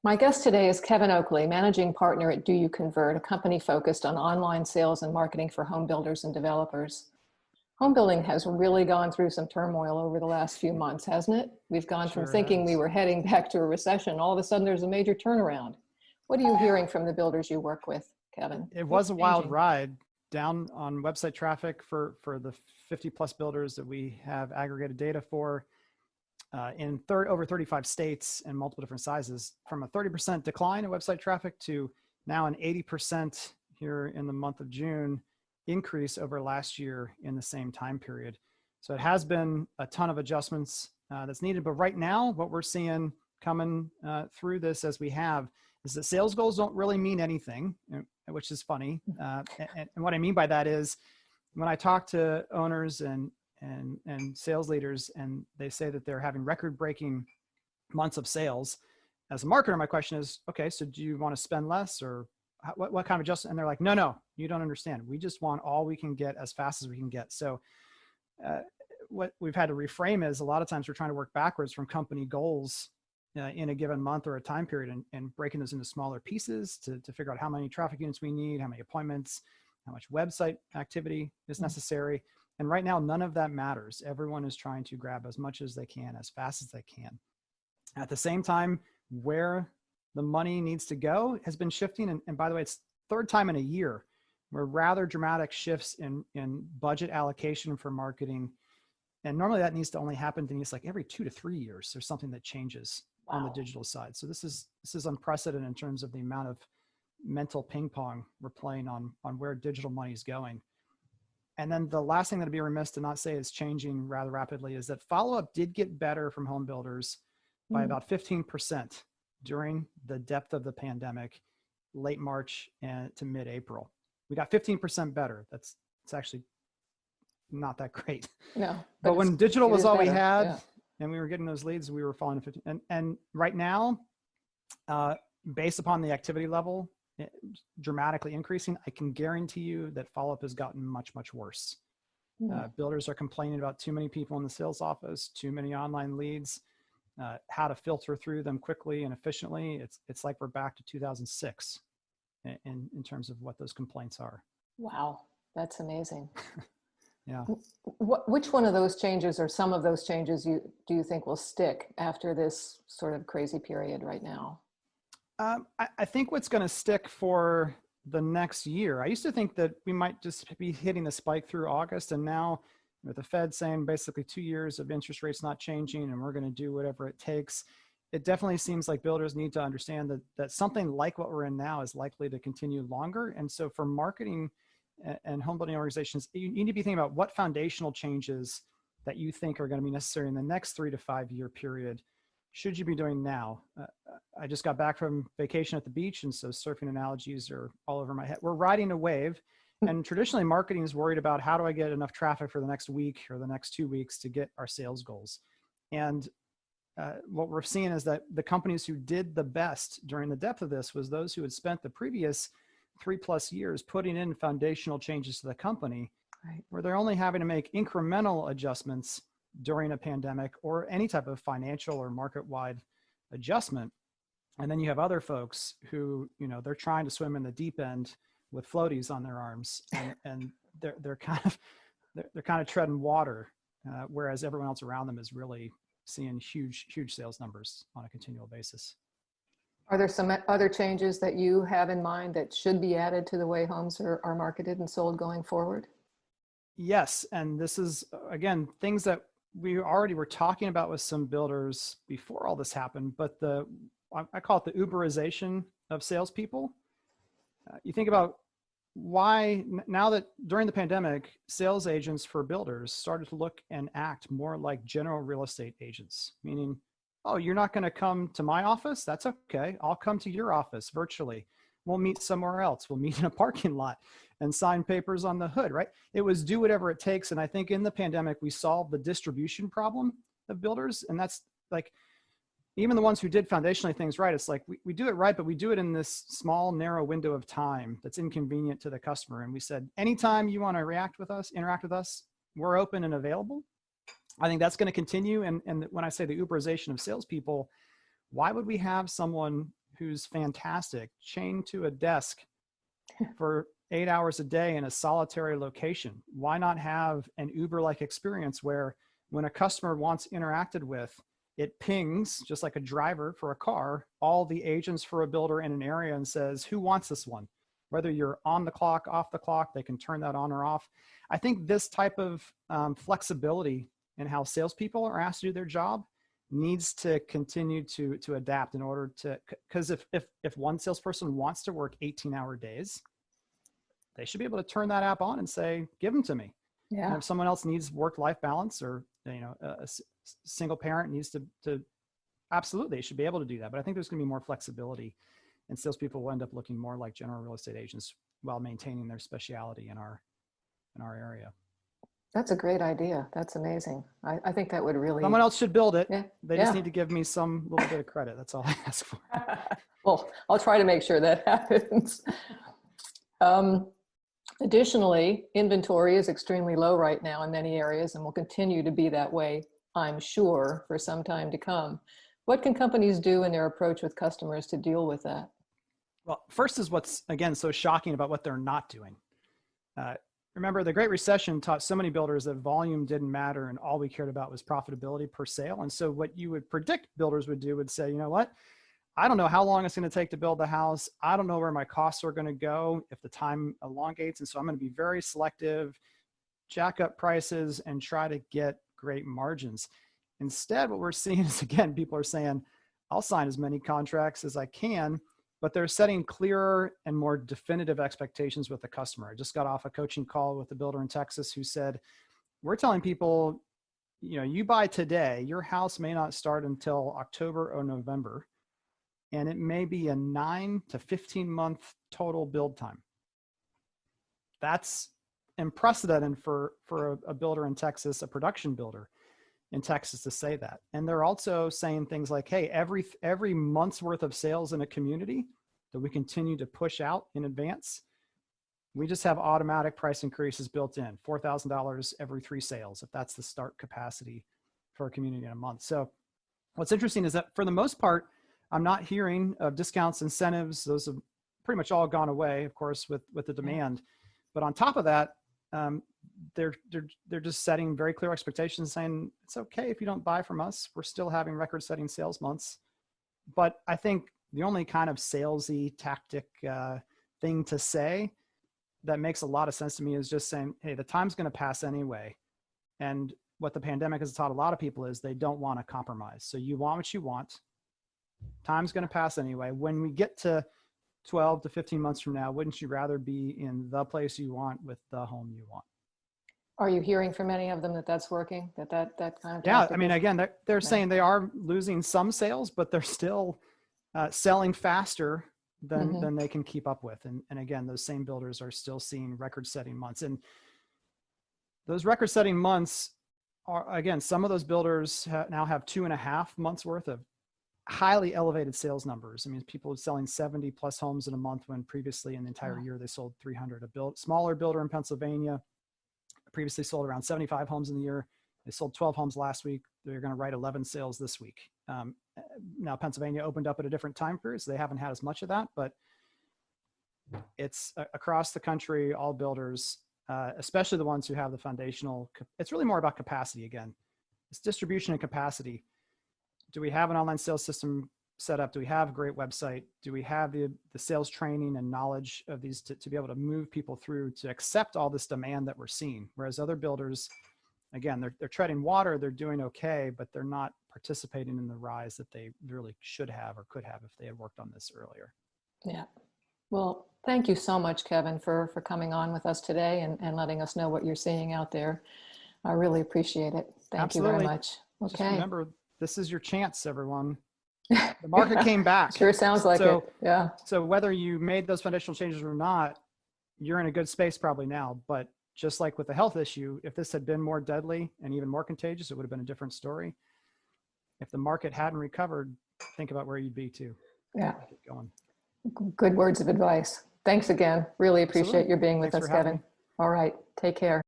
My guest today is Kevin Oakley, managing partner at DoYouConvert, a company focused on online sales and marketing for home builders and developers. Home building has really gone through some turmoil over the last few months, hasn't it? We've gone from Sure thinking we has. were heading back to a recession. All of a sudden, there's a major turnaround. What are you hearing from the builders you work with, Kevin? It was What's a wild changing? ride down on website traffic for the 50 plus builders that we have aggregated data for in over 35 states and multiple different sizes, from a 30% decline in website traffic to now an 80% here in the month of June increase over last year in the same time period. So it has been a ton of adjustments that's needed. But right now, what we're seeing coming through this as we have is that sales goals don't really mean anything, which is funny. And what I mean by that is when I talk to owners and sales leaders, and they say that they're having record-breaking months of sales. As a marketer, my question is, okay, so do you want to spend less, or what kind of adjustment? And they're like, no, you don't understand. We just want all we can get as fast as we can get. So what we've had to reframe is a lot of times we're trying to work backwards from company goals in a given month or a time period, and breaking those into smaller pieces to figure out how many traffic units we need, how many appointments, how much website activity is necessary. And right now, none of that matters. Everyone is trying to grab as much as they can, as fast as they can. At the same time, where the money needs to go has been shifting. And by the way, it's third time in a year where rather dramatic shifts in budget allocation for marketing. And normally that needs to only happen to like every 2 to 3 years. There's something that changes on the digital side. So this is unprecedented in terms of the amount of mental ping pong we're playing on where digital money is going. And then the last thing that I'd be remiss to not say is changing rather rapidly is that follow-up did get better from home builders by about 15% during the depth of the pandemic, late March and to mid-April. We got 15% better. It's actually not that great. No, but when digital was all we had, yeah, and we were getting those leads, we were falling to 15. And right now, based upon the activity level, dramatically increasing, I can guarantee you that follow-up has gotten much, much worse. Builders are complaining about too many people in the sales office, too many online leads, how to filter through them quickly and efficiently. It's like we're back to 2006 in terms of what those complaints are. Wow, that's amazing. Yeah. Which one of those changes, or some of those changes, do you think will stick after this sort of crazy period right now? I think what's going to stick for the next year, I used to think that we might just be hitting the spike through August, and now with the Fed saying basically 2 years of interest rates not changing and we're going to do whatever it takes, it definitely seems like builders need to understand that something like what we're in now is likely to continue longer. And so for marketing and home building organizations, you need to be thinking about what foundational changes that you think are going to be necessary in the next 3 to 5 year period should you be doing now. I just got back from vacation at the beach, and so surfing analogies are all over my head. We're riding a wave, and traditionally marketing is worried about how do I get enough traffic for the next week or the next 2 weeks to get our sales goals. And what we're seeing is that the companies who did the best during the depth of this was those who had spent the previous 3+ years putting in foundational changes to the company, right, where they're only having to make incremental adjustments during a pandemic or any type of financial or market-wide adjustment. And then you have other folks who, they're trying to swim in the deep end with floaties on their arms, and they're kind of treading water, whereas everyone else around them is really seeing huge sales numbers on a continual basis. Are there some other changes that you have in mind that should be added to the way homes are marketed and sold going forward? Yes, and this is, again, things that we already were talking about with some builders before all this happened, but I call it the Uberization of salespeople. You think about why, now that during the pandemic, sales agents for builders started to look and act more like general real estate agents, meaning, oh, you're not going to come to my office? That's okay. I'll come to your office virtually. We'll meet somewhere else. We'll meet in a parking lot and sign papers on the hood, right? It was do whatever it takes. And I think in the pandemic, we solved the distribution problem of builders. And that's like, even the ones who did foundationally things right, it's like we do it right, but we do it in this small, narrow window of time that's inconvenient to the customer. And we said, anytime you want to interact with us, we're open and available. I think that's going to continue. And when I say the Uberization of salespeople, why would we have someone who's fantastic, chained to a desk for 8 hours a day in a solitary location. Why not have an Uber-like experience where when a customer wants interacted with, it pings, just like a driver for a car, all the agents for a builder in an area and says, who wants this one? Whether you're on the clock, off the clock, they can turn that on or off. I think this type of flexibility in how salespeople are asked to do their job needs to continue to adapt in order to, because if one salesperson wants to work 18-hour days, they should be able to turn that app on and say, give them to me. Yeah. And if someone else needs work-life balance, or a single parent needs to absolutely, they should be able to do that. But I think there's going to be more flexibility, and salespeople will end up looking more like general real estate agents while maintaining their speciality in our area. That's a great idea. That's amazing. I think that would really. Someone else should build it. Yeah. They just need to give me some little bit of credit. That's all I ask for. Well, I'll try to make sure that happens. Additionally, inventory is extremely low right now in many areas and will continue to be that way, I'm sure, for some time to come. What can companies do in their approach with customers to deal with that? Well, first is what's, again, so shocking about what they're not doing. Remember, the Great Recession taught so many builders that volume didn't matter and all we cared about was profitability per sale. And so what you would predict builders would do would say, you know what? I don't know how long it's going to take to build the house. I don't know where my costs are going to go if the time elongates. And so I'm going to be very selective, jack up prices, and try to get great margins. Instead, what we're seeing is, again, people are saying, I'll sign as many contracts as I can, but they're setting clearer and more definitive expectations with the customer. I just got off a coaching call with a builder in Texas who said, we're telling people, you buy today, your house may not start until October or November, and it may be a 9 to 15 month total build time. That's unprecedented for a builder in Texas, a production builder in Texas, to say that. And they're also saying things like, hey, every month's worth of sales in a community that we continue to push out in advance, we just have automatic price increases built in, $4,000 every 3 sales, if that's the start capacity for a community in a month. So what's interesting is that for the most part, I'm not hearing of discounts, incentives. Those have pretty much all gone away, of course, with the demand. But on top of that, they're just setting very clear expectations, saying it's okay if you don't buy from us. We're still having record-setting sales months. But I think the only kind of salesy tactic thing to say that makes a lot of sense to me is just saying, hey, the time's going to pass anyway. And what the pandemic has taught a lot of people is they don't want to compromise. So you want what you want. Time's going to pass anyway. When we get to 12 to 15 months from now, wouldn't you rather be in the place you want with the home you want? Are you hearing from any of them that that's working? That kind of Yeah, I mean, again, they're saying they are losing some sales, but they're still selling faster than they can keep up with. And again, those same builders are still seeing record-setting months. And those record-setting months are, again, some of those builders now have 2.5 months worth of highly elevated sales numbers. I mean, people are selling 70 plus homes in a month when previously in the entire year they sold 300. A smaller builder in Pennsylvania previously sold around 75 homes in the year. They sold 12 homes last week. They're going to write 11 sales this week. Now Pennsylvania opened up at a different time period, so they haven't had as much of that, but it's across the country, all builders, especially the ones who have the foundational. It's really more about capacity again. It's distribution and capacity. Do we have an online sales system set up? Do we have a great website? Do we have the sales training and knowledge of these to be able to move people through to accept all this demand that we're seeing? Whereas other builders, again, they're treading water, they're doing okay, but they're not participating in the rise that they really should have or could have if they had worked on this earlier. Yeah. Well, thank you so much, Kevin, for coming on with us today and letting us know what you're seeing out there. I really appreciate it. Thank you very much. Okay. Just remember, this is your chance, everyone. The market came back. Sure sounds like it. Yeah. So whether you made those foundational changes or not, you're in a good space probably now. But just like with the health issue, if this had been more deadly and even more contagious, it would have been a different story. If the market hadn't recovered, think about where you'd be too. Yeah. Keep going. Good words of advice. Thanks again. Really appreciate your being with us, Kevin. All right. Take care.